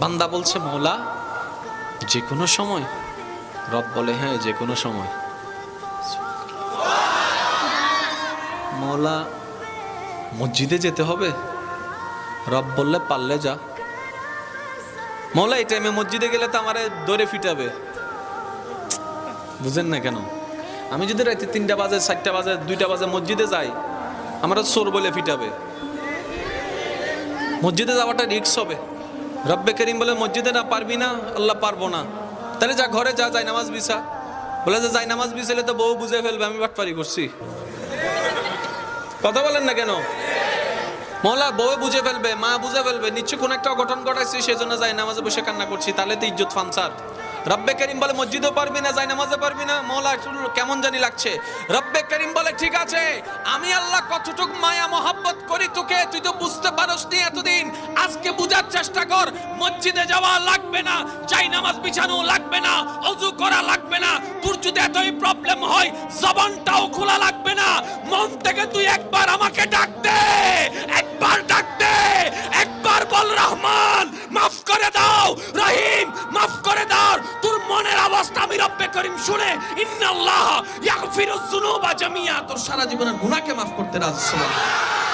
বান্দা বলছে মওলা যে কোনো সময়, রব বলে হ্যাঁ যে কোনো সময়। মওলা মসজিদে যেতে হবে, রব বললে পারলে যা। মওলা এই টাইমে মসজিদে গেলে তো আমারে দৌড়ে ফিটাবে। বুঝেন না কেন? আমি যদি রাতে 3টা বাজে 4টা বাজে 2টা বাজে মসজিদে যাই, আমরা চোর বলে ফিটাবে। মসজিদে যাওয়াটা রিস্ক হবে। রব্বে করিম বলে মসজিদে না পারবি না, আল্লাহ পারবো না, তাহলে যা ঘরে যা, যাই নামাজ বিছা। বলে যে যাই নামাজ বিছালে তো বউ বুঝে ফেলবে আমি বাটপারি করছি। কথা বলেন না কেন? মওলা বউ বুঝে ফেলবে, মা বুঝে ফেলবে, নিশ্চয় কোন একটা অঘটন ঘটাইছি সেজন্য যাই নামাজে বসে কান্না করছি, তাহলে তো ইজ্জত ফানসার। রব্বে করিম বলে মসজিদেও পারবি না, যাই নামাজে পারবি না। মওলা কেমন জানি লাগছে। রব্বে করিম বলে ঠিক আছে, আমি আল্লাহ কতটুক মায়া মহব্বত করি তোকে, তুই তো বুঝতে পারস নি এতদিন, আজকে বুঝার চেষ্টা কর। মসজিদে যাওয়া লাগবে না, যাই নামাজ বিছানো লাগবে না, ওযু করা লাগবে না। তোর যদি এতই প্রবলেম হয় জবানটাও খোলা লাগবে না, মন থেকে তুই একবার আমাকে ডাক দে, একবার ডাক দে, একবার বল রহমান মাফ করে দাও, রহিম মাফ করে দাও। তোর মনের অবস্থা আমি রব্বে করিম শুনে ইন্নাল্লাহ ইয়াগফিরুজ যুনুবা জামিয়া, তোর সারা জীবনের গুনাহকে মাফ করতে রাজি। সুবহানাল্লাহ।